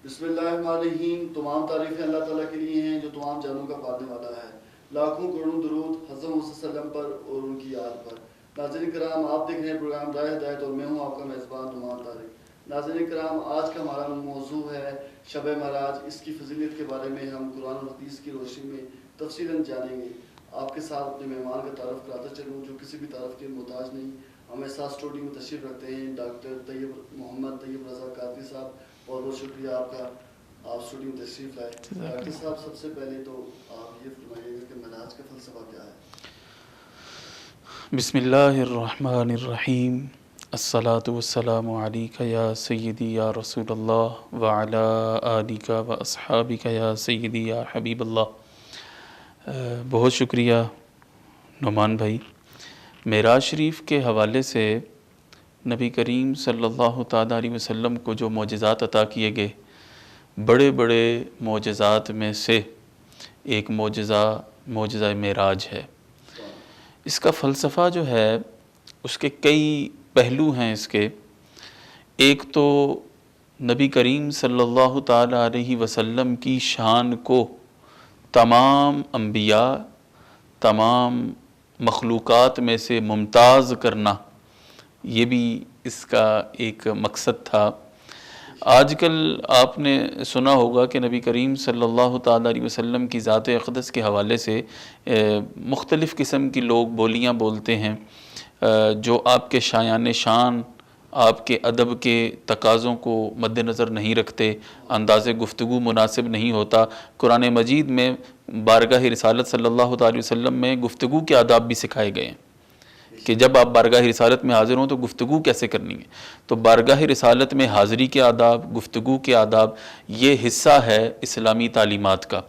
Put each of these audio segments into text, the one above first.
بسم اللہ الرحمن الرحیم۔ تمام تعریفیں اللہ تعالیٰ کے لیے ہیں جو تمام جانوں کا پالنے والا ہے۔ لاکھوں کروڑوں درود حضرت محمد صلی اللہ علیہ وسلم پر اور ان کی یاد پر۔ ناظرین کرام، آپ دیکھ رہے ہیں پروگرام رائے ہدایت اور میں ہوں آپ کا میزبان نعمان طارق۔ ناظرین کرام، آج کا ہمارا موضوع ہے شب معراج۔ اس کی فضیلت کے بارے میں ہم قرآن و حدیث کی روشنی میں تفصیلاً جانیں گے۔ آپ کے ساتھ اپنے مہمان کا تعارف کراتا چلوں جو کسی بھی تعارف کے محتاج نہیں۔ ہمیں ساتھ اسٹوڈیو میں تشریف رکھتے ہیں ڈاکٹر محمد طیب رضا قادری صاحب۔ بہت بہت شکریہ آپ کا، آپ اسٹوڈیو میں تشریف لائے۔ ڈاکٹر صاحب، سب سے پہلے تو آپ یہ فرمائیے گا کہ معراج کا فلسفہ کیا ہے؟ بسم اللہ الرحمن الرحیم۔ الصلاۃ والسلام علیک یا سیدی یا رسول اللہ وعلی آلک و اصحابک یا سیدی یا حبیب اللہ۔ بہت شکریہ نعمان بھائی۔ معراج شریف کے حوالے سے نبی کریم صلی اللہ تعالیٰ علیہ وسلم کو جو معجزات عطا کیے گئے، بڑے بڑے معجزات میں سے ایک معجزہ معراج ہے۔ اس کا فلسفہ جو ہے اس کے کئی پہلو ہیں اس کے۔ ایک تو نبی کریم صلی اللہ تعالیٰ علیہ وسلم کی شان کو تمام انبیاء، تمام مخلوقات میں سے ممتاز کرنا، یہ بھی اس کا ایک مقصد تھا۔ آج کل آپ نے سنا ہوگا کہ نبی کریم صلی اللہ تعالیٰ علیہ وسلم کی ذات اقدس کے حوالے سے مختلف قسم کی لوگ بولیاں بولتے ہیں جو آپ کے شایان شان، آپ کے ادب کے تقاضوں کو مد نظر نہیں رکھتے، انداز گفتگو مناسب نہیں ہوتا۔ قرآن مجید میں بارگاہ رسالت صلی اللہ تعالیٰ علیہ وسلم میں گفتگو کے آداب بھی سکھائے گئے ہیں کہ جب آپ بارگاہ رسالت میں حاضر ہوں تو گفتگو کیسے کرنی ہے۔ تو بارگاہ رسالت میں حاضری کے آداب، گفتگو کے آداب، یہ حصہ ہے اسلامی تعلیمات کا۔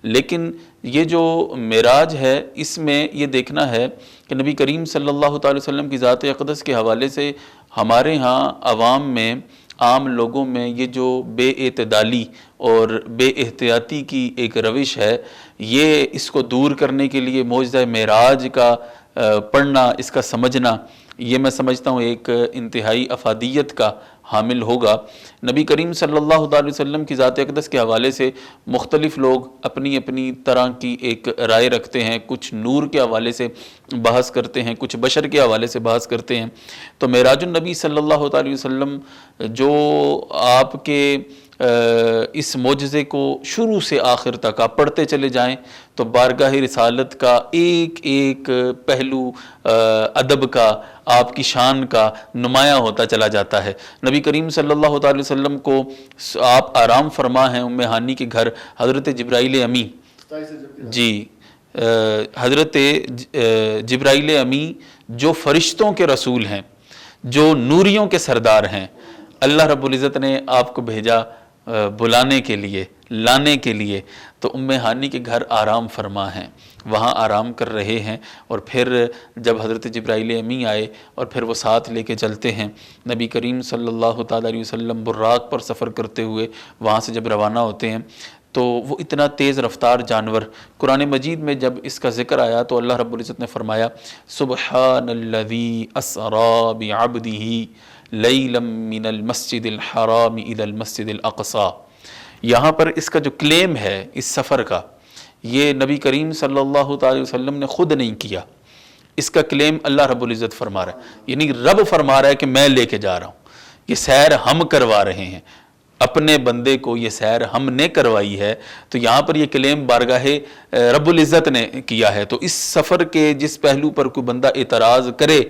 لیکن یہ جو معراج ہے، اس میں یہ دیکھنا ہے کہ نبی کریم صلی اللہ تعالی وسلم کی ذات اقدس کے حوالے سے ہمارے ہاں عوام میں، عام لوگوں میں یہ جو بے اعتدالی اور بے احتیاطی کی ایک روش ہے، یہ اس کو دور کرنے کے لیے معجزہ معراج کا پڑھنا، اس کا سمجھنا، یہ میں سمجھتا ہوں ایک انتہائی افادیت کا حامل ہوگا۔ نبی کریم صلی اللہ علیہ وسلم کی ذات اقدس کے حوالے سے مختلف لوگ اپنی اپنی طرح کی ایک رائے رکھتے ہیں، کچھ نور کے حوالے سے بحث کرتے ہیں، کچھ بشر کے حوالے سے بحث کرتے ہیں۔ تو معراج النبی صلی اللہ علیہ وسلم جو آپ کے اس معجزے کو شروع سے آخر تک آپ پڑھتے چلے جائیں تو بارگاہ رسالت کا ایک ایک پہلو ادب کا، آپ کی شان کا نمایاں ہوتا چلا جاتا ہے۔ نبی کریم صلی اللہ علیہ وسلم کو آپ آرام فرما ہیں ام ہانی کے گھر حضرت جبرائیل امی، جی حضرت جبرائیل امی جو فرشتوں کے رسول ہیں، جو نوریوں کے سردار ہیں، اللہ رب العزت نے آپ کو بھیجا بلانے کے لیے، لانے کے لیے۔ تو ام ہانی کے گھر آرام فرما ہیں، وہاں آرام کر رہے ہیں، اور پھر جب حضرت جبرائیل امی آئے اور پھر وہ ساتھ لے کے چلتے ہیں، نبی کریم صلی اللہ تعالیٰ علیہ وسلم براق پر سفر کرتے ہوئے وہاں سے جب روانہ ہوتے ہیں تو وہ اتنا تیز رفتار جانور، قرآن مجید میں جب اس کا ذکر آیا تو اللہ رب العزت نے فرمایا سبحان الذی اسری بعبدہ لیلا من المسجد الحرام الی المسجد الاقصی۔ یہاں پر اس کا جو کلیم ہے اس سفر کا، یہ نبی کریم صلی اللہ تعالی وسلم نے خود نہیں کیا، اس کا کلیم اللہ رب العزت فرما رہا ہے، یعنی رب فرما رہا ہے کہ میں لے کے جا رہا ہوں، یہ سیر ہم کروا رہے ہیں، اپنے بندے کو یہ سیر ہم نے کروائی ہے۔ تو یہاں پر یہ کلیم بارگاہ رب العزت نے کیا ہے۔ تو اس سفر کے جس پہلو پر کوئی بندہ اعتراض کرے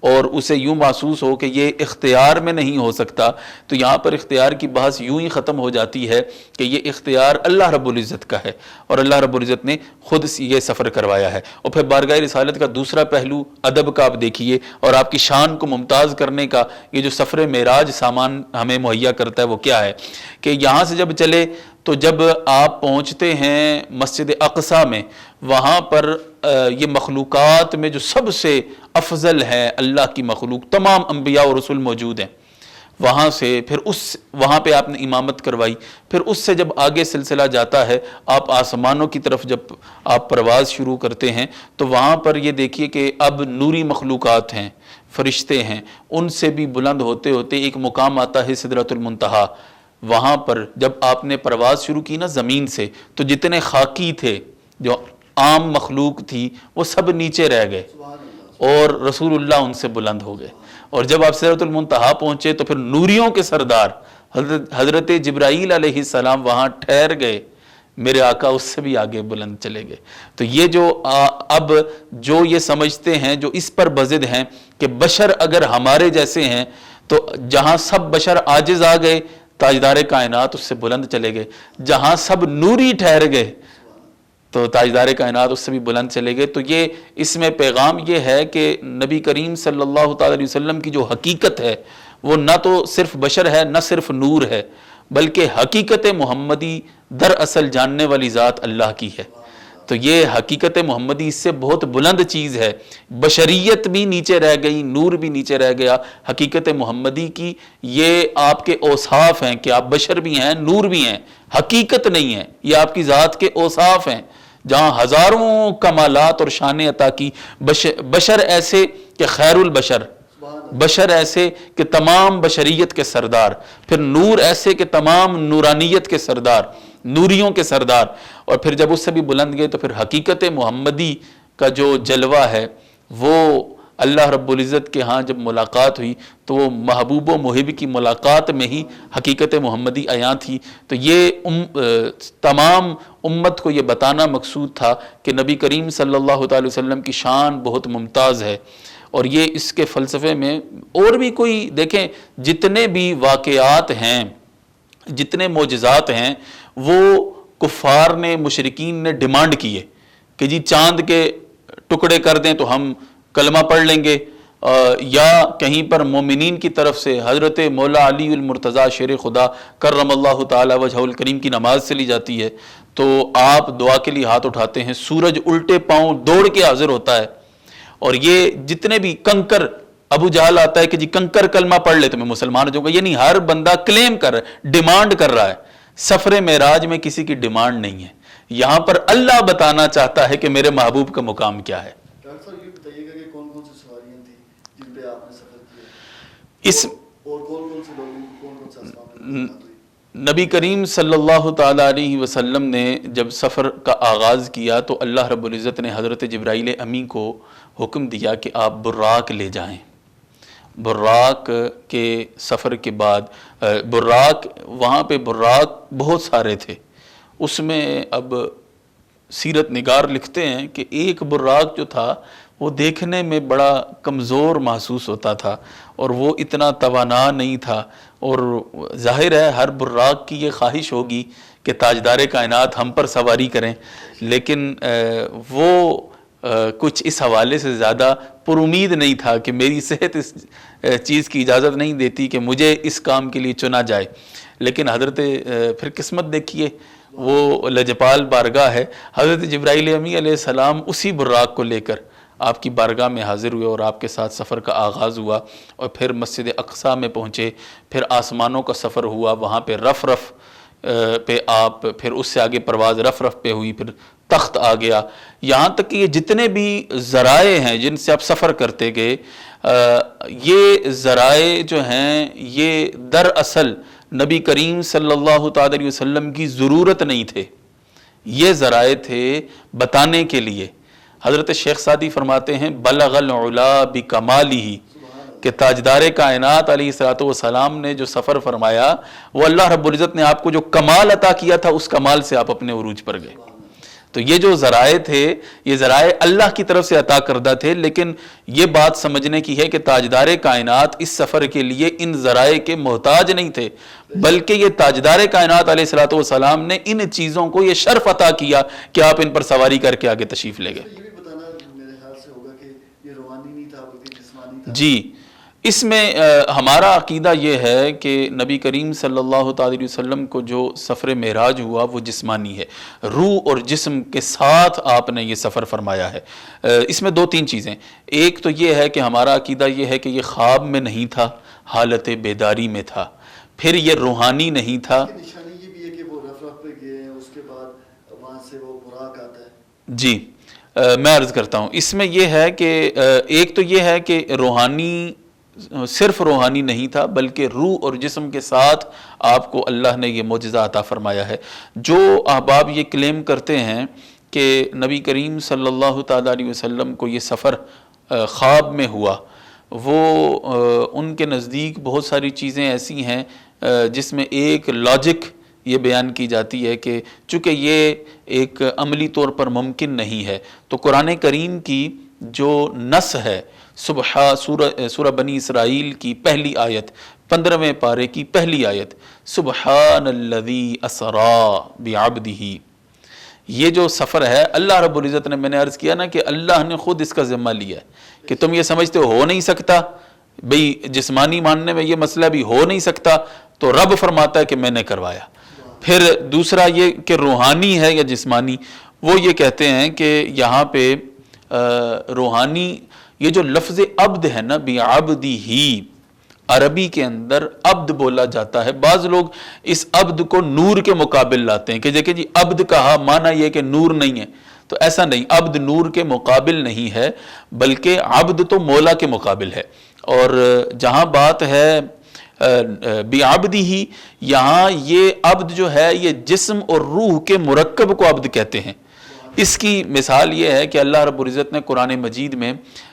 اور اسے یوں محسوس ہو کہ یہ اختیار میں نہیں ہو سکتا، تو یہاں پر اختیار کی بحث یوں ہی ختم ہو جاتی ہے کہ یہ اختیار اللہ رب العزت کا ہے، اور اللہ رب العزت نے خود یہ سفر کروایا ہے۔ اور پھر بارگاہ رسالت کا دوسرا پہلو ادب کا آپ دیکھیے، اور آپ کی شان کو ممتاز کرنے کا یہ جو سفر معراج سامان ہمیں مہیا کرتا ہے وہ کیا ہے کہ یہاں سے جب چلے تو جب آپ پہنچتے ہیں مسجد اقصی میں، وہاں پر یہ مخلوقات میں جو سب سے افضل ہے اللہ کی مخلوق، تمام انبیاء اور رسول موجود ہیں، وہاں سے پھر وہاں پہ آپ نے امامت کروائی۔ پھر اس سے جب آگے سلسلہ جاتا ہے، آپ آسمانوں کی طرف جب آپ پرواز شروع کرتے ہیں تو وہاں پر یہ دیکھیے کہ اب نوری مخلوقات ہیں، فرشتے ہیں، ان سے بھی بلند ہوتے ہوتے ایک مقام آتا ہے سدرۃ المنتہا، وہاں پر جب آپ نے پرواز شروع کی نا زمین سے، تو جتنے خاکی تھے، جو عام مخلوق تھی، وہ سب نیچے رہ گئے اور رسول اللہ ان سے بلند ہو گئے. اور جب آپ سدرۃ المنتہا پہنچے تو پھر نوریوں کے سردار حضرت جبرائیل علیہ السلام وہاں ٹھہر گئے، میرے آقا اس سے بھی آگے بلند چلے گئے. تو یہ جو اب جو یہ سمجھتے ہیں، جو اس پر بضد ہیں کہ بشر اگر ہمارے جیسے ہیں تو جہاں سب بشر عاجز آ گئے، تاجدار کائنات اس سے بلند چلے گئے. جہاں سب نوری ٹھہر گئے تو تاجدار کائنات اس سے بھی بلند چلے گئے. تو یہ اس میں پیغام یہ ہے کہ نبی کریم صلی اللہ تعالی علیہ وسلم کی جو حقیقت ہے وہ نہ تو صرف بشر ہے، نہ صرف نور ہے، بلکہ حقیقت محمدی دراصل جاننے والی ذات اللہ کی ہے. تو یہ حقیقت محمدی اس سے بہت بلند چیز ہے. بشریت بھی نیچے رہ گئی، نور بھی نیچے رہ گیا. حقیقت محمدی کی یہ آپ کے اوصاف ہیں کہ آپ بشر بھی ہیں، نور بھی ہیں، حقیقت نہیں ہے. یہ آپ کی ذات کے اوصاف ہیں، جہاں ہزاروں کمالات اور شان عطا کی. بشر ایسے کہ خیر البشر، بشر ایسے کہ تمام بشریت کے سردار، پھر نور ایسے کہ تمام نورانیت کے سردار، نوریوں کے سردار. اور پھر جب اس سے بھی بلند گئے تو پھر حقیقت محمدی کا جو جلوہ ہے وہ اللہ رب العزت کے ہاں جب ملاقات ہوئی تو وہ محبوب و محب کی ملاقات میں ہی حقیقت محمدی عیاں تھی. تو یہ تمام امت کو یہ بتانا مقصود تھا کہ نبی کریم صلی اللہ تعالی وسلم کی شان بہت ممتاز ہے. اور یہ اس کے فلسفے میں اور بھی کوئی دیکھیں جتنے بھی واقعات ہیں، جتنے معجزات ہیں، وہ کفار نے، مشرکین نے ڈیمانڈ کیے کہ جی چاند کے ٹکڑے کر دیں تو ہم کلمہ پڑھ لیں گے، یا کہیں پر مومنین کی طرف سے حضرت مولا علی المرتضیٰ شیر خدا کرم اللہ تعالی وجہ الکریم کی نماز سے لی جاتی ہے تو آپ دعا کے لیے ہاتھ اٹھاتے ہیں، سورج الٹے پاؤں دوڑ کے حاضر ہوتا ہے. اور یہ جتنے بھی کنکر، ابو جہل آتا ہے کہ جی کنکر کلمہ پڑھ لے تو میں مسلمان ہو جاؤں گا. یعنی ہر بندہ کلیم کر رہا ہے، ڈیمانڈ کر رہا ہے. سفر معراج میں کسی کی ڈیمانڈ نہیں ہے، یہاں پر اللہ بتانا چاہتا ہے کہ میرے محبوب کا مقام کیا ہے. ڈاکٹر صاحب یہ بتائیے گا کہ کون کون سی سواریاں تھیں جن پہ آپ نے سفر کیا، اس اور کون کون سے لوگ، کون کون سے اسباب میں؟ نبی کریم صلی اللہ تعالیٰ علیہ وسلم نے جب سفر کا آغاز کیا تو اللہ رب العزت نے حضرت جبرائیل امی کو حکم دیا کہ آپ براق لے جائیں. براق کے سفر کے بعد براق، وہاں پہ براق بہت سارے تھے. اس میں اب سیرت نگار لکھتے ہیں کہ ایک براق جو تھا وہ دیکھنے میں بڑا کمزور محسوس ہوتا تھا اور وہ اتنا توانا نہیں تھا. اور ظاہر ہے ہر براق کی یہ خواہش ہوگی کہ تاجدار کائنات ہم پر سواری کریں، لیکن وہ کچھ اس حوالے سے زیادہ پر امید نہیں تھا کہ میری صحت اس چیز کی اجازت نہیں دیتی کہ مجھے اس کام کے لیے چنا جائے. لیکن حضرت پھر قسمت دیکھیے، وہ لجپال بارگاہ ہے. حضرت جبرائیل امی علیہ السلام اسی براق کو لے کر آپ کی بارگاہ میں حاضر ہوئے اور آپ کے ساتھ سفر کا آغاز ہوا. اور پھر مسجد اقصیٰ میں پہنچے، پھر آسمانوں کا سفر ہوا، وہاں پہ رف رف پہ آپ، پھر اس سے آگے پرواز رف رف پہ ہوئی، پھر تخت آ گیا. یہاں تک کہ یہ جتنے بھی ذرائع ہیں جن سے آپ سفر کرتے گئے، یہ ذرائع جو ہیں یہ دراصل نبی کریم صلی اللہ تعالی علیہ وسلم کی ضرورت نہیں تھے، یہ ذرائع تھے بتانے کے لیے. حضرت شیخ سعدی فرماتے ہیں بلغ العلا بکمالہ، کہ تاجدار کائنات علیہ الصلوۃ والسلام نے جو سفر فرمایا وہ اللہ رب العزت نے آپ کو جو کمال عطا کیا تھا اس کمال سے آپ اپنے عروج پر گئے. تو یہ جو ذرائع تھے یہ ذرائع اللہ کی طرف سے عطا کردہ تھے، لیکن یہ بات سمجھنے کی ہے کہ تاجدار کائنات اس سفر کے لیے ان ذرائع کے محتاج نہیں تھے، بلکہ یہ تاجدار کائنات علیہ الصلوۃ والسلام نے ان چیزوں کو یہ شرف عطا کیا کہ آپ ان پر سواری کر کے آگے تشریف لے گئے. یہ بھی بتانا میرے خیال سے ہوگا کہ یہ روحانی نہیں تھا بلکہ جسمانی تھا. جی، اس میں ہمارا عقیدہ یہ ہے کہ نبی کریم صلی اللہ تعالی علیہ وسلم کو جو سفر معراج ہوا وہ جسمانی ہے، روح اور جسم کے ساتھ آپ نے یہ سفر فرمایا ہے. اس میں دو تین چیزیں، ایک تو یہ ہے کہ ہمارا عقیدہ یہ ہے کہ یہ خواب میں نہیں تھا، حالت بیداری میں تھا. پھر یہ روحانی نہیں تھا. نشانی یہ بھی ہے کہ وہ رف رف پہ گئے ہیں، اس کے بعد وہاں سے وہ براق آتا ہے. جی میں عرض کرتا ہوں، اس میں یہ ہے کہ ایک تو یہ ہے کہ روحانی صرف روحانی نہیں تھا بلکہ روح اور جسم کے ساتھ آپ کو اللہ نے یہ معجزہ عطا فرمایا ہے۔ جو احباب یہ کلیم کرتے ہیں کہ نبی کریم صلی اللہ تعالیٰ علیہ وسلم کو یہ سفر خواب میں ہوا، وہ ان کے نزدیک بہت ساری چیزیں ایسی ہیں جس میں ایک لاجک یہ بیان کی جاتی ہے کہ چونکہ یہ ایک عملی طور پر ممکن نہیں ہے، تو قرآن کریم کی جو نص ہے سورہ بنی اسرائیل کی پہلی آیت 15ویں پارے کی پہلی آیت، سبحان الذی اسری بعبدہ، یہ جو سفر ہے اللہ رب العزت نے، میں نے عرض کیا نا کہ اللہ نے خود اس کا ذمہ لیا ہے کہ تم یہ سمجھتے ہو نہیں سکتا، بھئی جسمانی ماننے میں یہ مسئلہ بھی ہو نہیں سکتا، تو رب فرماتا ہے کہ میں نے کروایا۔ پھر دوسرا یہ کہ روحانی ہے یا جسمانی، وہ یہ کہتے ہیں کہ یہاں پہ روحانی، یہ جو لفظ عبد ہے نا، بعبدہ، عربی کے اندر عبد بولا جاتا ہے۔ بعض لوگ اس عبد کو نور کے مقابل لاتے ہیں کہ دیکھیں جی عبد کہا معنی یہ کہ نور نہیں ہے، تو ایسا نہیں، عبد نور کے مقابل نہیں ہے بلکہ عبد تو مولا کے مقابل ہے۔ اور جہاں بات ہے بعبدہ، یہاں یہ عبد جو ہے یہ جسم اور روح کے مرکب کو عبد کہتے ہیں۔ اس کی مثال یہ ہے کہ اللہ رب العزت نے قرآن مجید میں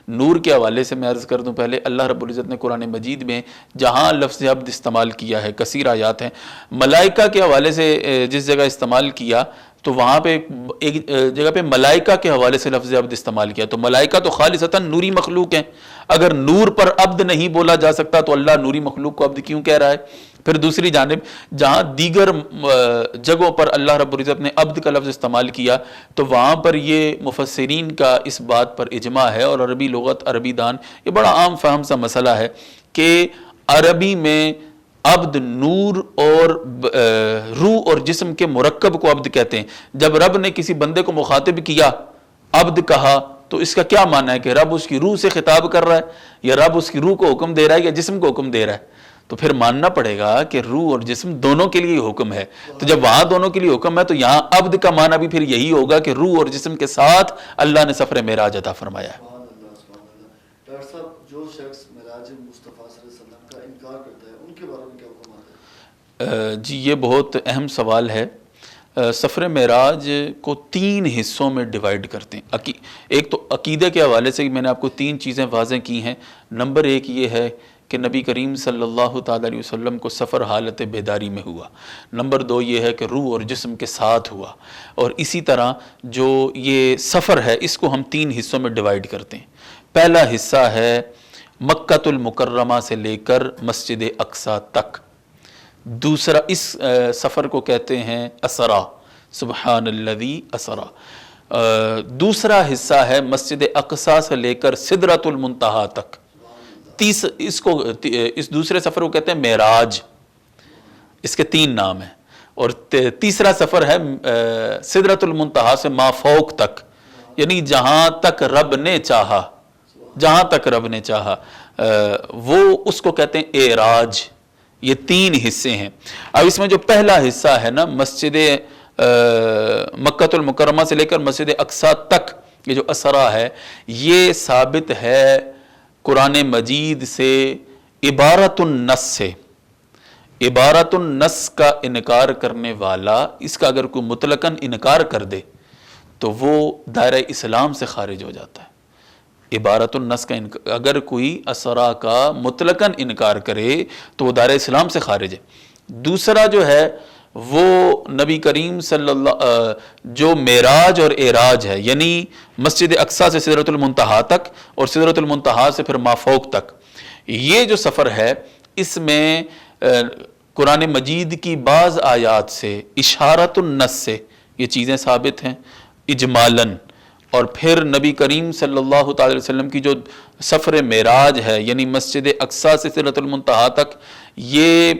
نور کے حوالے سے، میں عرض کر دوں پہلے، اللہ رب العزت نے قرآن مجید میں جہاں لفظ عبد استعمال کیا ہے، کثیر آیات ہیں، ملائکہ کے حوالے سے جس جگہ استعمال کیا تو وہاں پہ ایک جگہ پہ ملائکہ کے حوالے سے لفظ عبد استعمال کیا، تو ملائکہ تو خالصتاً نوری مخلوق ہیں، اگر نور پر عبد نہیں بولا جا سکتا تو اللہ نوری مخلوق کو عبد کیوں کہہ رہا ہے؟ پھر دوسری جانب جہاں دیگر جگہوں پر اللہ رب العزت نے عبد کا لفظ استعمال کیا تو وہاں پر یہ مفسرین کا اس بات پر اجماع ہے، اور عربی لغت، عربی دان، یہ بڑا عام فہم سا مسئلہ ہے کہ عربی میں عبد نور اور روح اور جسم کے مرکب کو عبد کہتے ہیں۔ جب رب نے کسی بندے کو مخاطب کیا، عبد کہا، تو اس کا کیا معنی ہے کہ رب اس کی روح سے خطاب کر رہا ہے، یا رب اس کی روح کو حکم دے رہا ہے، یا جسم کو حکم دے رہا ہے؟ تو پھر ماننا پڑے گا کہ روح اور جسم دونوں کے لیے حکم ہے۔ تو جب وہاں دونوں کے لیے حکم ہے تو یہاں عبد کا معنی بھی پھر یہی ہوگا کہ روح اور جسم کے ساتھ اللہ نے سفر معراج عطا فرمایا ہے۔ سبحان اللہ، سبحان اللہ۔ ڈاکٹر صاحب، جو شخص معراج مصطفیٰ صلی اللہ علیہ وسلم کا انکار کرتا ہے ان کے بارے میں کیا حکم آتا ہے؟ جی یہ بہت اہم سوال ہے۔ سفر معراج کو 3 حصوں میں ڈیوائیڈ کرتے ہیں۔ ایک تو عقیدے کے حوالے سے میں نے آپ کو 3 چیزیں واضح کی ہیں۔ نمبر 1 یہ ہے کہ نبی کریم صلی اللہ تعالیٰ علیہ وسلم کو سفر حالت بیداری میں ہوا۔ نمبر 2 یہ ہے کہ روح اور جسم کے ساتھ ہوا۔ اور اسی طرح جو یہ سفر ہے اس کو ہم 3 حصوں میں ڈیوائیڈ کرتے ہیں۔ پہلا حصہ ہے مکہ المکرمہ سے لے کر مسجد اقصی تک۔ دوسرا اس سفر کو کہتے ہیں اسرا، سبحان الذی اسرا۔ دوسرا حصہ ہے مسجد اقصی سے لے کر سدرۃ المنتہا تک۔ اس دوسرے سفر کو کہتے ہیں معراج، اس کے 3 نام ہیں۔ اور تیسرا سفر ہے سدرۃ المنتہا سے ما فوق تک، یعنی جہاں تک رب نے چاہا، جہاں تک رب نے چاہا، وہ اس کو کہتے ہیں اعراج۔ یہ 3 حصے ہیں۔ اب اس میں جو پہلا حصہ ہے نا، مسجد مکہ المکرمہ سے لے کر مسجد اقصی تک، یہ جو اسرا ہے، یہ ثابت ہے قرآن مجید سے عبارت النص سے۔ عبارت النص کا انکار کرنے والا اس کا اگر کوئی مطلقاً انکار کر دے تو وہ دائرہ اسلام سے خارج ہو جاتا ہے۔ عبارت النص کا اگر کوئی اسرا کا مطلقاً انکار کرے تو وہ دائرہ اسلام سے خارج ہے۔ دوسرا جو ہے وہ نبی کریم صلی اللہ جو معراج اور اعراج ہے، یعنی مسجد اقصی سے سدرۃ المنتہا تک اور سدرۃ المنتہا سے پھر ما فوق تک، یہ جو سفر ہے اس میں قرآن مجید کی بعض آیات سے، اشارت النص سے یہ چیزیں ثابت ہیں اجمالاً۔ اور پھر نبی کریم صلی اللہ تعالی وسلم کی جو سفر معراج ہے، یعنی مسجد اقصی سے سدرۃ المنتہا تک، یہ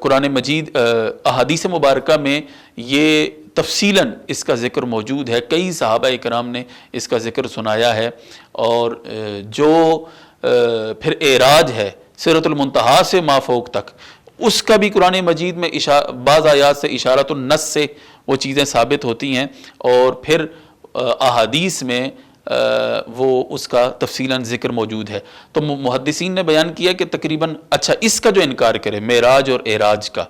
قرآن مجید احادیث مبارکہ میں یہ تفصیلاً اس کا ذکر موجود ہے۔ کئی صحابہ اکرام نے اس کا ذکر سنایا ہے۔ اور جو پھر اعراج ہے سدرۃ المنتہا سے ما فوق تک، اس کا بھی قرآن مجید میں بعض آیات سے اشارت النص سے وہ چیزیں ثابت ہوتی ہیں۔ اور پھر احادیث میں وہ اس کا تفصیلاً ذکر موجود ہے. تو محدثین نے بیان کیا کہ تقریباً اچھا اس کا جو انکار کرے معراج اور اعراج کا،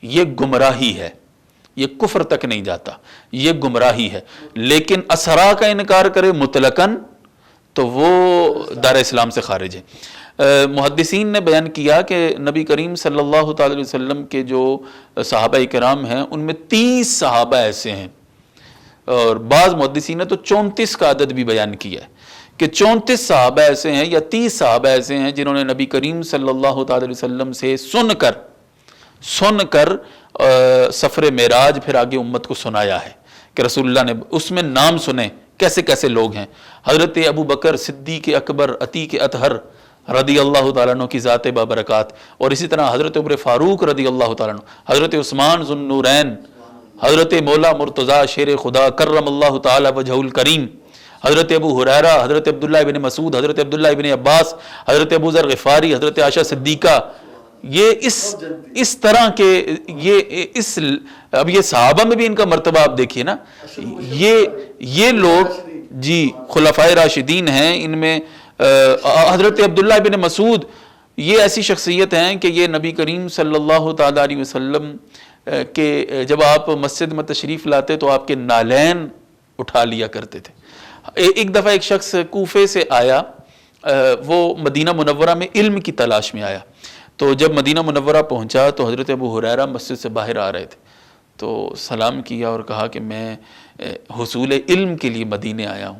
یہ گمراہی ہے، یہ کفر تک نہیں جاتا، یہ گمراہی ہے. لیکن اسرا کا انکار کرے مطلقاً تو وہ دار اسلام سے خارج ہے. محدثین نے بیان کیا کہ نبی کریم صلی اللہ تعالی علیہ وسلم کے جو صحابہ کرام ہیں ان میں 30 صحابہ ایسے ہیں، اور بعض محدثین نے تو 34 کا عدد بھی بیان کیا ہے کہ 34 صحابہ ایسے ہیں یا 30 صحابہ ایسے ہیں جنہوں نے نبی کریم صلی اللہ تعالی علیہ وسلم سے سن کر سفر معراج پھر آگے امت کو سنایا ہے کہ رسول اللہ نے اس میں نام سنے کیسے کیسے لوگ ہیں. حضرت ابو بکر صدیق اکبر عتیق اطہر رضی اللہ تعالیٰ عنہ کی ذات بابرکات، اور اسی طرح حضرت عمر فاروق رضی اللہ تعالیٰ عنہ، حضرت عثمان ذو النورین، حضرت مولا مرتضیٰ شیر خدا کرم اللہ تعالیٰ وجہ الکریم، حضرت ابو ہریرہ، حضرت عبداللہ ابن مسعود، حضرت عبداللہ ابن عباس، حضرت ابو ذر غفاری، حضرت عائشہ صدیقہ. یہ اس طرح کے اب یہ صحابہ میں بھی ان کا مرتبہ آپ دیکھیے نا، یہ لوگ جی خلفائے راشدین ہیں. ان میں حضرت عبداللہ ابن مسعود یہ ایسی شخصیت ہیں کہ یہ نبی کریم صلی اللہ تعالیٰ علیہ وسلم کہ جب آپ مسجد میں تشریف لاتے تو آپ کے نالین اٹھا لیا کرتے تھے. ایک دفعہ ایک شخص کوفے سے آیا، وہ مدینہ منورہ میں علم کی تلاش میں آیا. تو جب مدینہ منورہ پہنچا تو حضرت ابو ہریرہ مسجد سے باہر آ رہے تھے، تو سلام کیا اور کہا کہ میں حصول علم کے لیے مدینے آیا ہوں.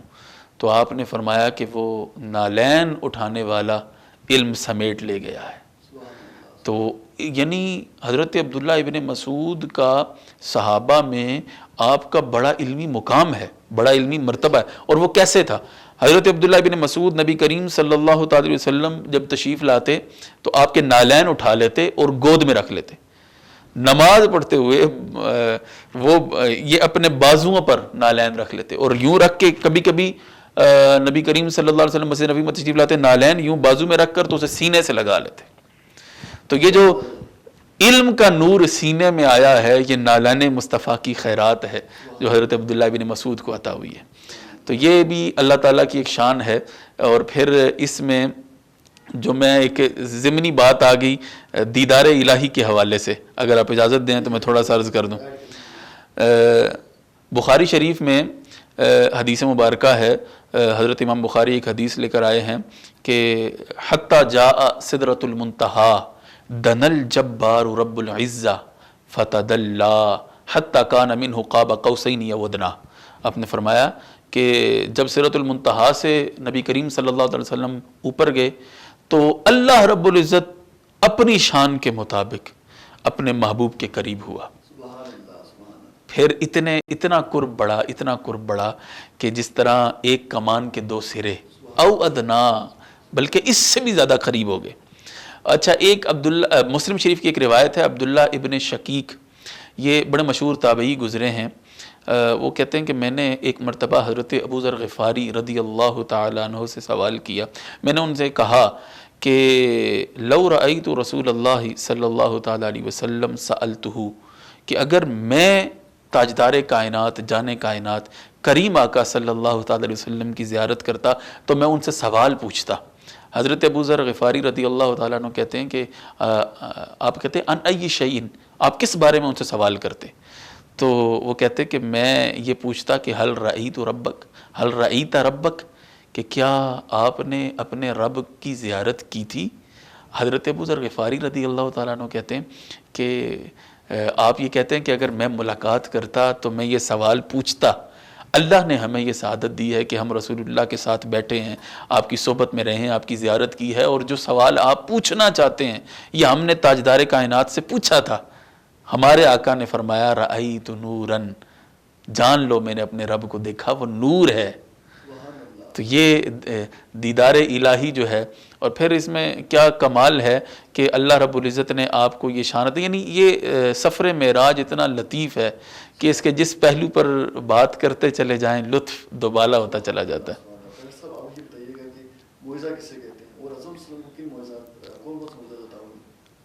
تو آپ نے فرمایا کہ وہ نالین اٹھانے والا علم سمیٹ لے گیا ہے. تو یعنی حضرت عبداللہ ابن مسعود کا صحابہ میں آپ کا بڑا علمی مقام ہے، بڑا علمی مرتبہ ہے. اور وہ کیسے تھا؟ حضرت عبداللہ ابن مسعود نبی کریم صلی اللہ تعالی وسلم جب تشریف لاتے تو آپ کے نالین اٹھا لیتے اور گود میں رکھ لیتے. نماز پڑھتے ہوئے وہ یہ اپنے بازوؤں پر نالین رکھ لیتے اور یوں رکھ کے کبھی کبھی نبی کریم صلی اللہ علیہ وسلم مسجد نبی میں تشریف لاتے، نالین یوں بازو میں رکھ کر تو اسے سینے سے لگا لیتے. تو یہ جو علم کا نور سینے میں آیا ہے یہ نالین مصطفیٰ کی خیرات ہے جو حضرت عبداللہ بن مسعود کو عطا ہوئی ہے. تو یہ بھی اللہ تعالیٰ کی ایک شان ہے. اور پھر اس میں جو میں ایک ضمنی بات آ گئی دیدار الہی کے حوالے سے، اگر آپ اجازت دیں تو میں تھوڑا سا عرض کر دوں. بخاری شریف میں حدیث مبارکہ ہے، حضرت امام بخاری ایک حدیث لے کر آئے ہیں کہ حتی جاء سدرۃ المنتہا دن الجبار رب العزہ فتدلا حتی کان منہ قاب قوسین او ادنی. آپ نے فرمایا کہ جب سدرۃ المنتہا سے نبی کریم صلی اللہ علیہ وسلم اوپر گئے تو اللہ رب العزت اپنی شان کے مطابق اپنے محبوب کے قریب ہوا. پھر اتنا قرب بڑھا کہ جس طرح ایک کمان کے 2 سرے او ادنا، بلکہ اس سے بھی زیادہ قریب ہو گئے. اچھا، ایک مسلم شریف کی ایک روایت ہے، عبداللہ ابن شقیق، یہ بڑے مشہور تابعی گزرے ہیں. وہ کہتے ہیں کہ میں نے ایک مرتبہ حضرت ابو ذر غفاری رضی اللہ تعالیٰ عنہ سے سوال کیا. میں نے ان سے کہا کہ لو رأیت رسول اللہ صلی اللہ تعالیٰ علیہ وسلم سألتہ، کہ اگر میں تاجدار کائنات جان کائنات کریم آقا صلی اللہ تعالیٰ علیہ وسلم کی زیارت کرتا تو میں ان سے سوال پوچھتا. حضرت ابو ذر غفاری رضی اللہ تعالیٰ عنہ کہتے ہیں کہ آپ کہتے ہیں ان ای شیئن، آپ کس بارے میں ان سے سوال کرتے؟ تو وہ کہتے کہ میں یہ پوچھتا کہ حل رأیت ربک، حل رأیت ربک، کہ کیا آپ نے اپنے رب کی زیارت کی تھی؟ حضرت ابو ذر غفاری رضی اللہ تعالیٰ عنہ کہتے ہیں کہ آپ یہ کہتے ہیں کہ اگر میں ملاقات کرتا تو میں یہ سوال پوچھتا. اللہ نے ہمیں یہ سعادت دی ہے کہ ہم رسول اللہ کے ساتھ بیٹھے ہیں، آپ کی صحبت میں رہے ہیں، آپ کی زیارت کی ہے، اور جو سوال آپ پوچھنا چاہتے ہیں یہ ہم نے تاجدار کائنات سے پوچھا تھا. ہمارے آقا نے فرمایا رأیت نوراً، جان لو میں نے اپنے رب کو دیکھا، وہ نور ہے. تو یہ دیدار الہی جو ہے، اور پھر اس میں کیا کمال ہے کہ اللہ رب العزت نے آپ کو یہ شان دی. یعنی یہ سفر معراج اتنا لطیف ہے کہ اس کے جس پہلو پر بات کرتے چلے جائیں لطف دوبالا ہوتا چلا جاتا ہے.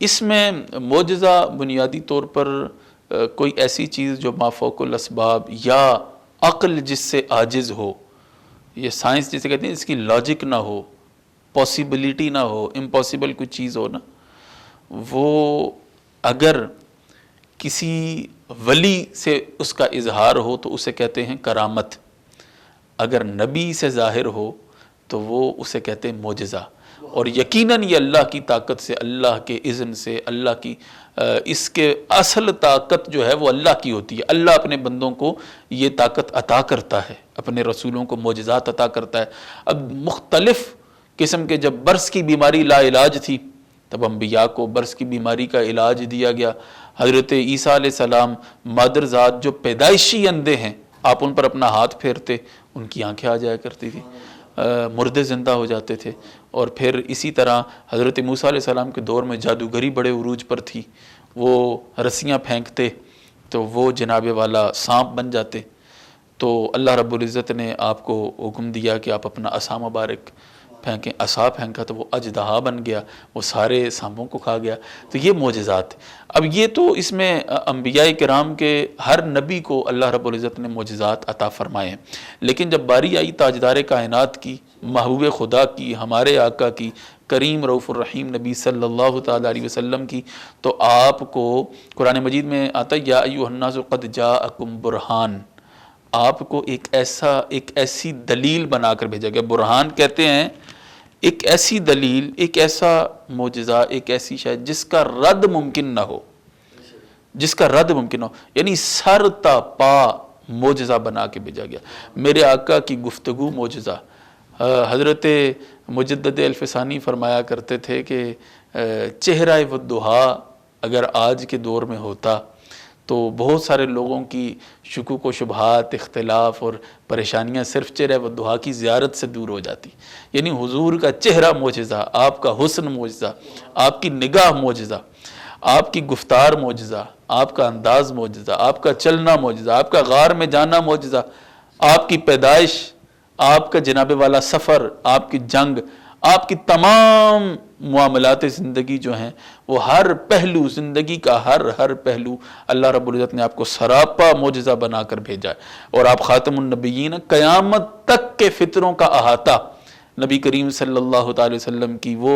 اس میں معجزہ بنیادی طور پر کوئی ایسی چیز جو مافوق الاسباب یا عقل جس سے عاجز ہو یہ سائنس جسے کہتے ہیں اس کی لاجک نہ ہو، پاسبلٹی نہ ہو، امپاسبل کوئی چیز ہو نا، وہ اگر کسی ولی سے اس کا اظہار ہو تو اسے کہتے ہیں کرامت، اگر نبی سے ظاہر ہو تو وہ اسے کہتے ہیں معجزہ. اور یقیناً یہ اللہ کی طاقت سے، اللہ کے اذن سے، اللہ کی اس کے اصل طاقت جو ہے وہ اللہ کی ہوتی ہے. اللہ اپنے بندوں کو یہ طاقت عطا کرتا ہے، اپنے رسولوں کو معجزات عطا کرتا ہے. اب مختلف قسم کے جب برس کی بیماری لا علاج تھی تب انبیاء کو برس کی بیماری کا علاج دیا گیا. حضرت عیسیٰ علیہ السلام مادر ذات جو پیدائشی اندھے ہیں، آپ ان پر اپنا ہاتھ پھیرتے ان کی آنکھیں آ جایا کرتی تھی، مردے زندہ ہو جاتے تھے. اور پھر اسی طرح حضرت موسیٰ علیہ السلام کے دور میں جادوگری بڑے عروج پر تھی، وہ رسیاں پھینکتے تو وہ جناب والا سانپ بن جاتے. تو اللہ رب العزت نے آپ کو حکم دیا کہ آپ اپنا عصا مبارک پھینکیں. عصا پھینکا تو وہ اژدہا بن گیا، وہ سارے سانپوں کو کھا گیا. تو یہ معجزات. اب یہ تو اس میں انبیاء کرام کے ہر نبی کو اللہ رب العزت نے معجزات عطا فرمائے ہیں. لیکن جب باری آئی تاجدار کائنات کی، محبوب خدا کی، ہمارے آقا کی، کریم رؤوف الرحیم نبی صلی اللہ تعالیٰ علیہ وسلم کی، تو آپ کو قرآن مجید میں آتا ہے یا ایھا الناس قد جاءکم برہان، آپ کو ایک ایسی دلیل بنا کر بھیجا گیا. برہان کہتے ہیں ایک ایسی دلیل، ایک ایسا معجزہ، ایک ایسی شے جس کا رد ممکن نہ ہو، جس کا رد ممکن ہو، یعنی سر تا پا معجزہ بنا کے بھیجا گیا. میرے آقا کی گفتگو معجزہ. حضرت مجدد الفسانی فرمایا کرتے تھے کہ چہرہ والضحیٰ اگر آج کے دور میں ہوتا تو بہت سارے لوگوں کی شکوک و شبہات، اختلاف اور پریشانیاں صرف چہرہ والضحیٰ کی زیارت سے دور ہو جاتی. یعنی حضور کا چہرہ معجزہ، آپ کا حسن معجزہ، آپ کی نگاہ معجزہ، آپ کی گفتار معجزہ، آپ کا انداز معجزہ، آپ کا چلنا معجزہ، آپ کا غار میں جانا معجزہ، آپ کی پیدائش، آپ کا جناب والا سفر، آپ کی جنگ، آپ کی تمام معاملات زندگی جو ہیں وہ ہر پہلو، زندگی کا ہر پہلو اللہ رب العزت نے آپ کو سراپا معجزہ بنا کر بھیجا ہے. اور آپ خاتم النبیین، قیامت تک کے فطروں کا احاطہ. نبی کریم صلی اللہ تعالی وسلم کی وہ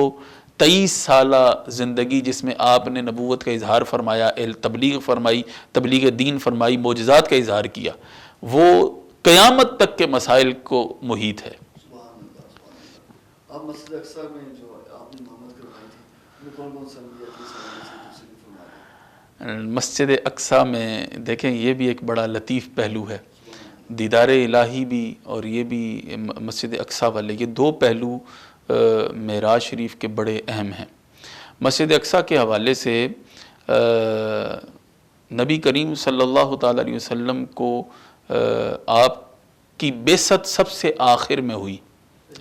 23 سالہ زندگی جس میں آپ نے نبوت کا اظہار فرمایا، تبلیغ فرمائی، تبلیغ دین فرمائی، معجزات کا اظہار کیا، وہ قیامت تک کے مسائل کو محیط ہے. اب مسجد اقصیٰ میں جو آپ نے محمد کروائی تھی، کون کون سے انبیاء کی سوال سے تفصیل فرمایا؟ مسجد اقصیٰ میں دیکھیں یہ بھی ایک بڑا لطیف پہلو ہے، دیدار الہی بھی اور یہ بھی مسجد اقصیٰ والے، یہ دو پہلو معراج شریف کے بڑے اہم ہیں. مسجد اقصیٰ کے حوالے سے نبی کریم صلی اللہ تعالیٰ علیہ وسلم کو آپ کی بعثت سب سے آخر میں ہوئی،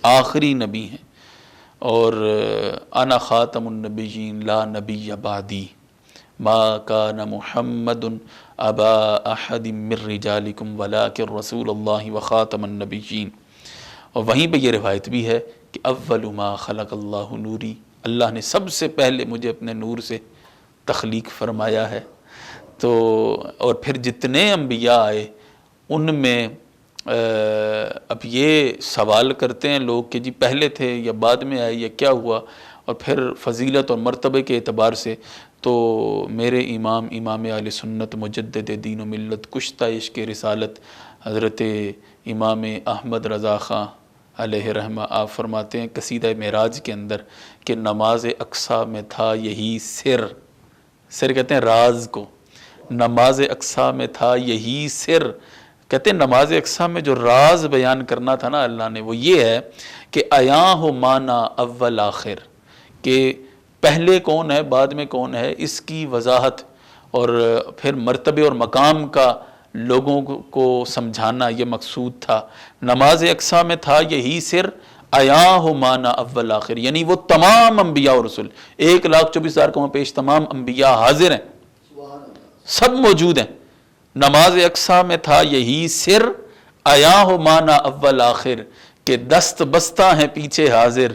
آخری نبی ہیں. اور انا خاتم النبیین لا نبی بعدی ما کان محمد ابا احد من رجالکم ولکن رسول اللہ وخاتم النبیین. اور وہیں پہ یہ روایت بھی ہے کہ اول ما خلق اللہ نوری، اللہ نے سب سے پہلے مجھے اپنے نور سے تخلیق فرمایا ہے. تو اور پھر جتنے انبیاء آئے ان میں اب یہ سوال کرتے ہیں لوگ کہ جی پہلے تھے یا بعد میں آئے یا کیا ہوا. اور پھر فضیلت اور مرتبے کے اعتبار سے تو میرے امام اہل سنت، مجدد دین و ملت، کشتہ عشق رسالت حضرت امام احمد رضا خان علیہ رحمہ، آپ فرماتے ہیں قصیدہ معراج کے اندر کہ نماز اقصیٰ میں تھا یہی سر کہتے ہیں راز کو، نماز اقصیٰ میں تھا یہی سر. کہتے ہیں نماز اقصیٰ میں جو راز بیان کرنا تھا نا اللہ نے، وہ یہ ہے کہ عیاں ہو مانا اول آخر، کہ پہلے کون ہے بعد میں کون ہے، اس کی وضاحت اور پھر مرتبے اور مقام کا لوگوں کو سمجھانا یہ مقصود تھا. نماز اقصیٰ میں تھا یہی سر، عیاں ہو مانا اول آخر، یعنی وہ تمام انبیاء اور رسول 1,24,000 کو پیش تمام انبیاء حاضر ہیں، سب موجود ہیں. نماز اقصیٰ میں تھا یہی سر، عیاں ہو مانا اول آخر، کہ دست بستہ ہیں پیچھے حاضر،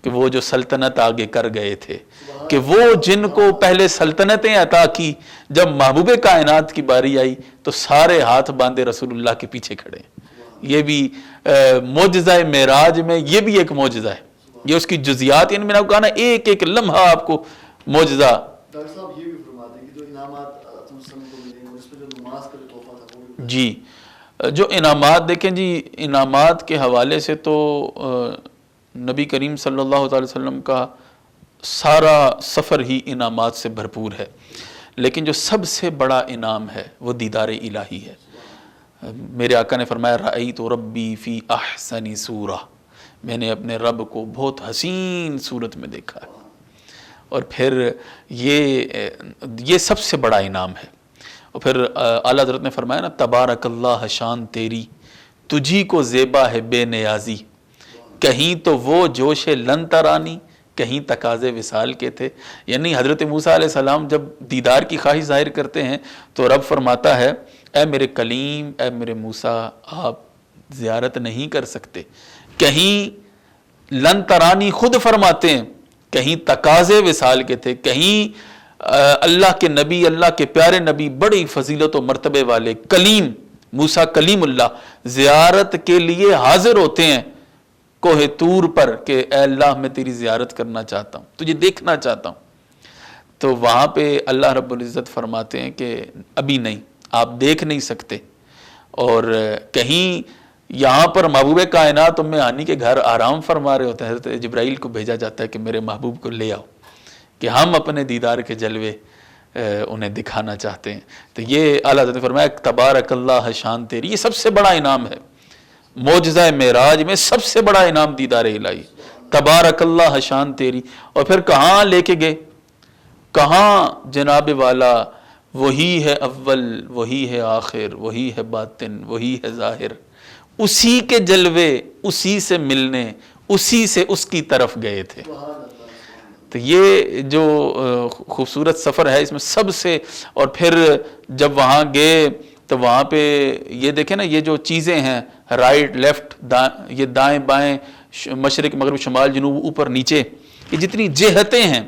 کہ وہ جو سلطنت آگے کر گئے تھے، کہ وہ جن کو پہلے سلطنتیں عطا کی، جب محبوب کائنات کی باری آئی تو سارے ہاتھ باندھے رسول اللہ کے پیچھے کھڑے ہیں. یہ بھی معجزہ معراج میں یہ بھی ایک معجزہ ہے، یہ اس کی جزیات، یعنی میں نے آپ کو کہا نا ایک ایک لمحہ آپ کو معجزہ. ڈاکٹر صاحب یہ بھی فرماتے ہیں کہ جو انعامات کو ملیں اور اس پہ جو نماز کا جو تحفہ تھا وہ بھی. جی جو انعامات دیکھیں جی، انعامات کے حوالے سے تو نبی کریم صلی اللہ تعالی وسلم کا سارا سفر ہی انعامات سے بھرپور ہے، لیکن جو سب سے بڑا انعام ہے وہ دیدار الہی ہے. میرے آقا نے فرمایا رأیت ربی فی احسن صورہ، میں نے اپنے رب کو بہت حسین صورت میں دیکھا ہے. اور پھر یہ سب سے بڑا انعام ہے. اور پھر اعلیٰ حضرت نے فرمایا نا تبارک اللہ شان تیری، تجھی کو زیبا ہے بے نیازی، کہیں تو وہ جوش لن ترانی، کہیں تقاضے وصال کے تھے. یعنی حضرت موسیٰ علیہ السلام جب دیدار کی خواہش ظاہر کرتے ہیں تو رب فرماتا ہے اے میرے کلیم، اے میرے موسیٰ، آپ زیارت نہیں کر سکتے. کہیں لن ترانی خود فرماتے ہیں، کہیں تقاضے وصال کے تھے، کہیں اللہ کے نبی، اللہ کے پیارے نبی، بڑی فضیلت و مرتبے والے کلیم موسیٰ کلیم اللہ زیارت کے لیے حاضر ہوتے ہیں کوہ طور پر کہ اے اللہ میں تیری زیارت کرنا چاہتا ہوں، تجھے دیکھنا چاہتا ہوں. تو وہاں پہ اللہ رب العزت فرماتے ہیں کہ ابھی نہیں، آپ دیکھ نہیں سکتے. اور کہیں یہاں پر محبوب کائنات ام ہانی کے گھر آرام فرما رہے ہوتے ہیں، حضرت جبرائیل کو بھیجا جاتا ہے کہ میرے محبوب کو لے آؤ کہ ہم اپنے دیدار کے جلوے انہیں دکھانا چاہتے ہیں. تو یہ اعلیٰ حضرت نے فرمایا تبارک اللہ شان تیری، یہ سب سے بڑا انعام ہے. معجزہ معراج میں سب سے بڑا انعام دیدار الہی، تبارک اللہ شان تیری. اور پھر کہاں لے کے گئے، کہاں جناب والا وہی ہے اول، وہی ہے آخر، وہی ہے باطن، وہی ہے ظاہر. اسی کے جلوے، اسی سے ملنے، اسی سے اس کی طرف گئے تھے. تو یہ جو خوبصورت سفر ہے اس میں سب سے. اور پھر جب وہاں گئے تو وہاں پہ یہ دیکھیں نا، یہ جو چیزیں ہیں رائٹ لیفٹ یہ دائیں بائیں مشرق مغرب شمال جنوب اوپر نیچے، یہ جتنی جہتیں ہیں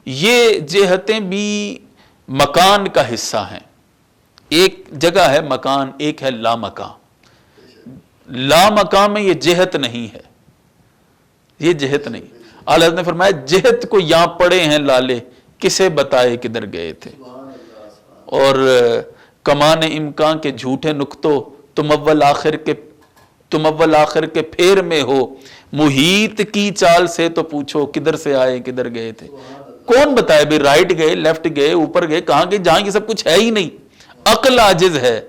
یہ جہتیں بھی مکان کا حصہ ہیں. ایک جگہ ہے مکان، ایک ہے لا مکان. لا مکان میں یہ جہت نہیں ہے، یہ جہت نہیں. اعلیٰ حضرت نے فرمایا جہت کو یہاں پڑے ہیں لالے، کسے بتائے کدھر گئے تھے. اور کمان امکان کے جھوٹے نکتوں، تم اول آخر کے پھیر میں ہو، محیط کی چال سے تو پوچھو کدھر سے آئے کدھر گئے تھے. کون بتائے بھی رائٹ گئے لیفٹ گئے اوپر گئے کہاں گئے، جہاں یہ سب کچھ ہے ہی نہیں. عقل عاجز ہے.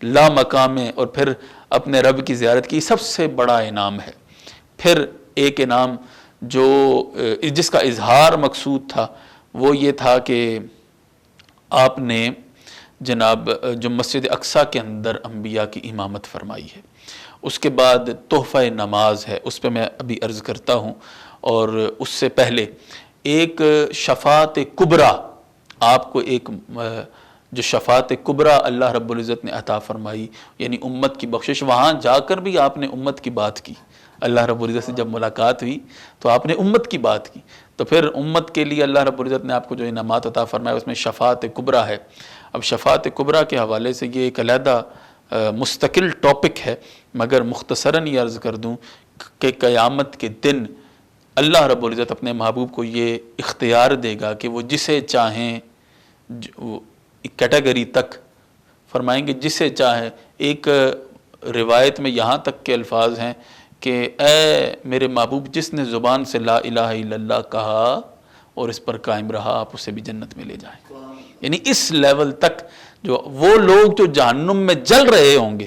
لا مقام ہے. اور پھر اپنے رب کی زیارت کی سب سے بڑا انعام ہے. پھر ایک انعام جو جس کا اظہار مقصود تھا وہ یہ تھا کہ آپ نے جناب جو مسجد اقصیٰ کے اندر انبیاء کی امامت فرمائی ہے. اس کے بعد تحفہ نماز ہے، اس پہ میں ابھی عرض کرتا ہوں. اور اس سے پہلے ایک شفاعت کبریٰ، آپ کو ایک جو شفاعت کبریٰ اللہ رب العزت نے عطا فرمائی، یعنی امت کی بخشش. وہاں جا کر بھی آپ نے امت کی بات کی. اللہ رب العزت سے جب ملاقات ہوئی تو آپ نے امت کی بات کی. تو پھر امت کے لیے اللہ رب العزت نے آپ کو جو انعامات عطا فرمایا اس میں شفاعت کبریٰ ہے. اب شفاعت کبریٰ کے حوالے سے یہ ایک علیحدہ مستقل ٹاپک ہے، مگر مختصراً یہ عرض کر دوں کہ قیامت کے دن اللہ رب العزت اپنے محبوب کو یہ اختیار دے گا کہ وہ جسے چاہیں کیٹیگری تک فرمائیں گے، جسے چاہیں. ایک روایت میں یہاں تک کے الفاظ ہیں کہ اے میرے محبوب جس نے زبان سے لا الہ الا اللہ کہا اور اس پر قائم رہا، آپ اسے بھی جنت میں لے جائیں. یعنی اس لیول تک جو وہ لوگ جو جہنم میں جل رہے ہوں گے،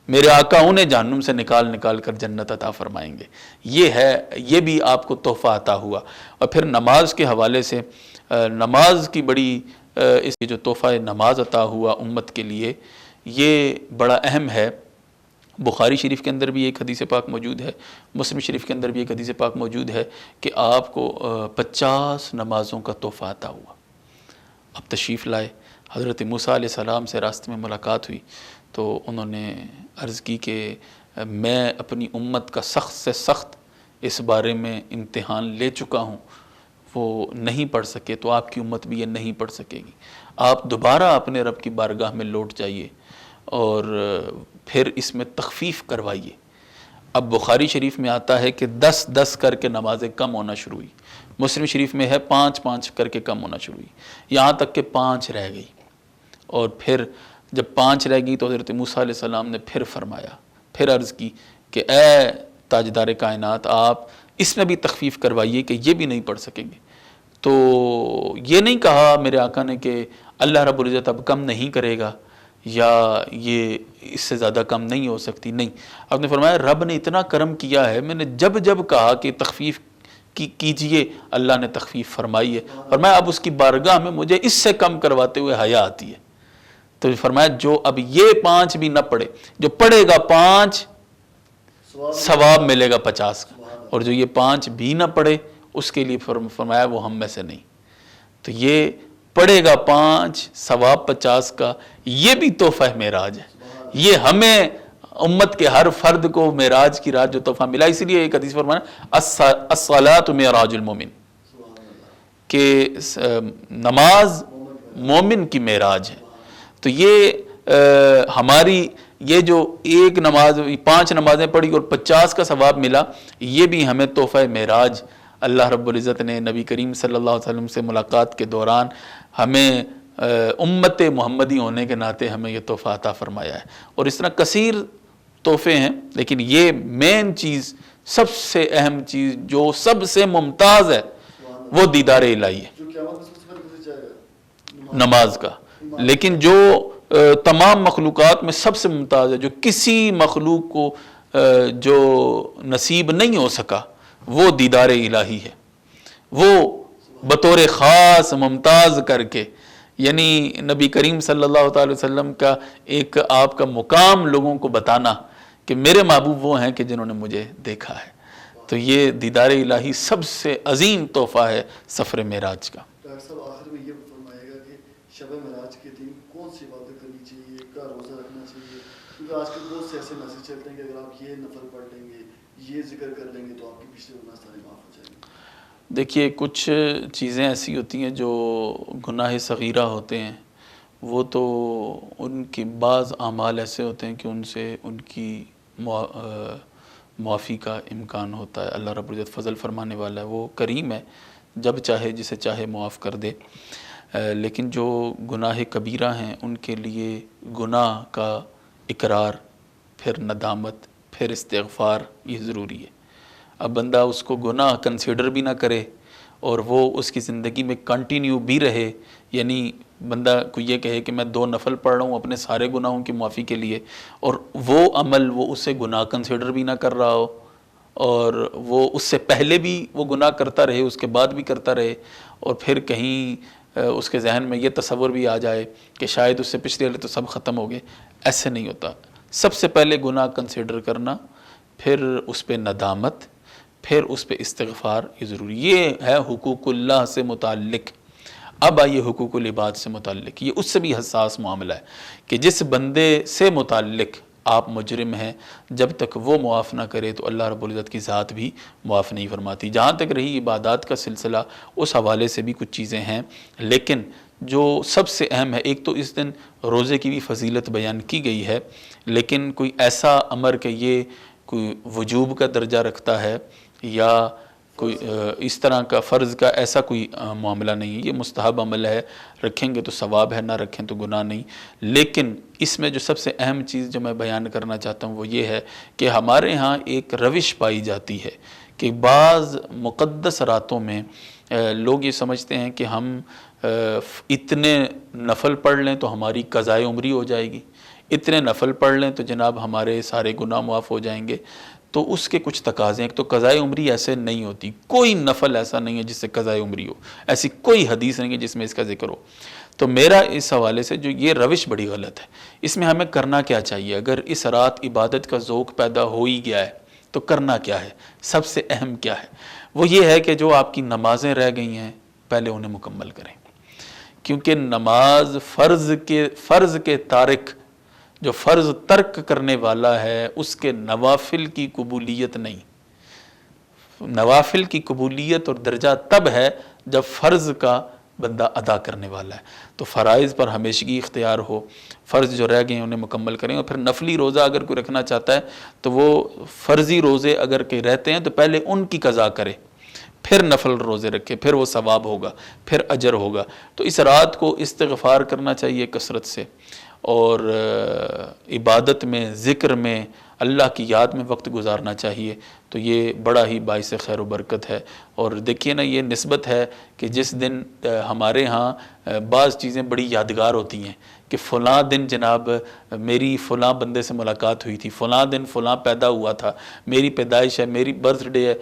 میرے آقا انہیں جہنم سے نکال کر جنت عطا فرمائیں گے. یہ ہے، یہ بھی آپ کو تحفہ عطا ہوا. اور پھر نماز کے حوالے سے نماز کی بڑی اس کی جو تحفہ نماز عطا ہوا امت کے لیے یہ بڑا اہم ہے. بخاری شریف کے اندر بھی ایک حدیث پاک موجود ہے، مسلم شریف کے اندر بھی ایک حدیث پاک موجود ہے کہ آپ کو 50 نمازوں کا تحفہ عطا ہوا. اب تشریف لائے، حضرت موسیٰ علیہ السلام سے راستے میں ملاقات ہوئی تو انہوں نے عرض کی کہ میں اپنی امت کا سخت سے سخت اس بارے میں امتحان لے چکا ہوں، وہ نہیں پڑھ سکے تو آپ کی امت بھی یہ نہیں پڑھ سکے گی. آپ دوبارہ اپنے رب کی بارگاہ میں لوٹ جائیے اور پھر اس میں تخفیف کروائیے۔ اب بخاری شریف میں آتا ہے کہ 10 کر کے نمازیں کم ہونا شروع ہوئی، مسلم شریف میں ہے 5 کر کے کم ہونا شروع ہوئی، یہاں تک کہ 5 رہ گئی۔ اور پھر جب 5 رہ گئی تو حضرت موسیٰ علیہ السلام نے پھر فرمایا، پھر عرض کی کہ اے تاجدار کائنات، آپ اس میں بھی تخفیف کروائیے کہ یہ بھی نہیں پڑھ سکیں گے۔ تو یہ نہیں کہا میرے آقا نے کہ اللہ رب العزت اب کم نہیں کرے گا یا یہ اس سے زیادہ کم نہیں ہو سکتی، نہیں، آپ نے فرمایا رب نے اتنا کرم کیا ہے، میں نے جب کہا کہ تخفیف کیجئے اللہ نے تخفیف فرمائی ہے، فرمایا اب اس کی بارگاہ میں مجھے اس سے کم کرواتے ہوئے حیا آتی ہے۔ تو فرمایا جو اب یہ 5 بھی نہ پڑھے، جو پڑھے گا 5 ثواب ملے گا 50 کا، اور جو یہ 5 بھی نہ پڑھے اس کے لیے فرمایا وہ ہم میں سے نہیں۔ تو یہ پڑھے گا 5 ثواب 50 کا، یہ بھی تحفہ معراج ہے، یہ ہمیں امت کے ہر فرد کو معراج کی رات جو تحفہ ملا، اسی لیے ایک حدیث فرمایا الصلاۃ معراج المومن، کہ نماز مومن کی معراج ہے۔ تو یہ ہماری یہ جو ایک نماز 5 نمازیں پڑھی اور 50 کا ثواب ملا، یہ بھی ہمیں تحفہ معراج اللہ رب العزت نے نبی کریم صلی اللہ علیہ وسلم سے ملاقات کے دوران ہمیں امت محمدی ہونے کے ناطے ہمیں یہ تحفہ عطا فرمایا ہے۔ اور اس طرح کثیر تحفے ہیں، لیکن یہ مین چیز، سب سے اہم چیز جو سب سے ممتاز ہے وہ دیدار الہی ہے، نماز کا۔ لیکن جو تمام مخلوقات میں سب سے ممتاز ہے، جو کسی مخلوق کو جو نصیب نہیں ہو سکا، وہ دیدار الہی ہے۔ وہ بطور خاص ممتاز کر کے، یعنی نبی کریم صلی اللہ تعالی وسلم کا ایک آپ کا مقام لوگوں کو بتانا کہ میرے محبوب وہ ہیں کہ جنہوں نے مجھے دیکھا ہے۔ تو یہ دیدار الہی سب سے عظیم تحفہ ہے سفر معراج کا۔ ڈاکٹر صاحب آخر میں یہ فرمائے گا کہ شب معراج کے دن کون سی باتیں کرنی چاہیے، کیا روزہ رکھنا چاہیے؟ کیونکہ آج کل بہت سے ایسے میسج چلتے ہیں کہ اگر آپ یہ نفل پڑھ لیں گے، یہ ذکر کر لیں گے تو آپ کے پچھلے گناہ سارے معاف ہو جائیں گے۔ دیکھیے کچھ چیزیں ایسی ہوتی ہیں جو گناہ صغیرہ ہوتے ہیں، وہ تو ان کے بعض اعمال ایسے ہوتے ہیں کہ ان سے ان کی معافی کا امکان ہوتا ہے۔ اللہ رب العزت فضل فرمانے والا ہے، وہ کریم ہے، جب چاہے جسے چاہے معاف کر دے۔ لیکن جو گناہ کبیرہ ہیں ان کے لیے گناہ کا اقرار، پھر ندامت، پھر استغفار، یہ ضروری ہے۔ اب بندہ اس کو گناہ کنسیڈر بھی نہ کرے اور وہ اس کی زندگی میں کنٹینیو بھی رہے، یعنی بندہ کو یہ کہے کہ میں 2 نفل پڑھ رہا ہوں اپنے سارے گناہوں کی معافی کے لیے، اور وہ عمل وہ اسے گناہ کنسیڈر بھی نہ کر رہا ہو، اور وہ اس سے پہلے بھی وہ گناہ کرتا رہے، اس کے بعد بھی کرتا رہے، اور پھر کہیں اس کے ذہن میں یہ تصور بھی آ جائے کہ شاید اس سے پچھلے والے تو سب ختم ہو گئے۔ ایسے نہیں ہوتا۔ سب سے پہلے گناہ کنسیڈر کرنا، پھر اس پہ ندامت، پھر اس پہ استغفار، یہ ضروری۔ یہ ہے حقوق اللہ سے متعلق۔ اب آئیے حقوق العباد سے متعلق، یہ اس سے بھی حساس معاملہ ہے کہ جس بندے سے متعلق آپ مجرم ہیں، جب تک وہ معاف نہ کرے تو اللہ رب العزت کی ذات بھی معاف نہیں فرماتی۔ جہاں تک رہی عبادات کا سلسلہ، اس حوالے سے بھی کچھ چیزیں ہیں، لیکن جو سب سے اہم ہے، ایک تو اس دن روزے کی بھی فضیلت بیان کی گئی ہے، لیکن کوئی ایسا امر کہ یہ کوئی وجوب کا درجہ رکھتا ہے یا کوئی اس طرح کا فرض کا ایسا کوئی معاملہ نہیں ہے، یہ مستحب عمل ہے، رکھیں گے تو ثواب ہے، نہ رکھیں تو گناہ نہیں۔ لیکن اس میں جو سب سے اہم چیز جو میں بیان کرنا چاہتا ہوں وہ یہ ہے کہ ہمارے ہاں ایک روش پائی جاتی ہے کہ بعض مقدس راتوں میں لوگ یہ سمجھتے ہیں کہ ہم اتنے نفل پڑھ لیں تو ہماری قضائے عمری ہو جائے گی، اتنے نفل پڑھ لیں تو جناب ہمارے سارے گناہ معاف ہو جائیں گے۔ تو اس کے کچھ تقاضے ہیں۔ ایک تو قضائے عمری ایسے نہیں ہوتی، کوئی نفل ایسا نہیں ہے جس سے قضائے عمری ہو، ایسی کوئی حدیث نہیں ہے جس میں اس کا ذکر ہو۔ تو میرا اس حوالے سے جو یہ روش بڑی غلط ہے، اس میں ہمیں کرنا کیا چاہیے؟ اگر اس رات عبادت کا ذوق پیدا ہو ہی گیا ہے تو کرنا کیا ہے؟ سب سے اہم کیا ہے؟ وہ یہ ہے کہ جو آپ کی نمازیں رہ گئی ہیں پہلے انہیں مکمل کریں، کیونکہ نماز فرض کے تارک، جو فرض ترک کرنے والا ہے، اس کے نوافل کی قبولیت نہیں۔ نوافل کی قبولیت اور درجہ تب ہے جب فرض کا بندہ ادا کرنے والا ہے۔ تو فرائض پر ہمیشگی اختیار ہو، فرض جو رہ گئے ہیں انہیں مکمل کریں، اور پھر نفلی روزہ اگر کوئی رکھنا چاہتا ہے تو وہ فرضی روزے اگر کہ رہتے ہیں تو پہلے ان کی قضا کرے، پھر نفل روزے رکھے، پھر وہ ثواب ہوگا، پھر اجر ہوگا۔ تو اس رات کو استغفار کرنا چاہیے کثرت سے، اور عبادت میں، ذکر میں، اللہ کی یاد میں وقت گزارنا چاہیے۔ تو یہ بڑا ہی باعث خیر و برکت ہے۔ اور دیکھیے نا، یہ نسبت ہے کہ جس دن ہمارے ہاں بعض چیزیں بڑی یادگار ہوتی ہیں کہ فلاں دن جناب میری فلاں بندے سے ملاقات ہوئی تھی، فلاں دن فلاں پیدا ہوا تھا، میری پیدائش ہے، میری برتھ ڈے ہے،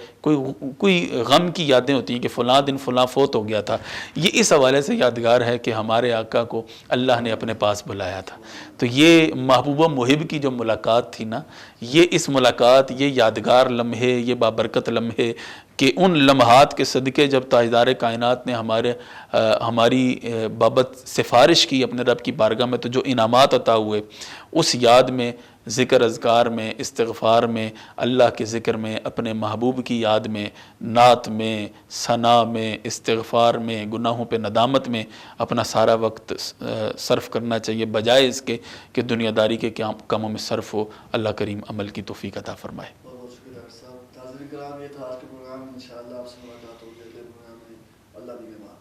کوئی غم کی یادیں ہوتی ہیں کہ فلاں دن فلاں فوت ہو گیا تھا۔ یہ اس حوالے سے یادگار ہے کہ ہمارے آقا کو اللہ نے اپنے پاس بلایا تھا۔ تو یہ محبوب و محب کی جو ملاقات تھی نا، یہ اس ملاقات، یہ یادگار لمحے، یہ بابرکت لمحے کہ ان لمحات کے صدقے جب تاجدار کائنات نے ہماری بابت سفارش کی اپنے رب کی بارگاہ میں، تو جو انعامات عطا ہوئے، اس یاد میں، ذکر اذکار میں، استغفار میں، اللہ کے ذکر میں، اپنے محبوب کی یاد میں، نعت میں، ثنا میں، استغفار میں، گناہوں پہ ندامت میں اپنا سارا وقت صرف کرنا چاہیے، بجائے اس کے کہ دنیا داری کے کاموں میں صرف ہو۔ اللہ کریم عمل کی توفیق عطا فرمائے۔ بہت بہت شکریہ ڈاکٹر صاحب۔ ناظرین کرام، یہ تھا آج کے پروگرام۔ انشاءاللہ آپ سے ملاقات ہوگی اگلے پروگرام میں۔ اللہ نگہبان۔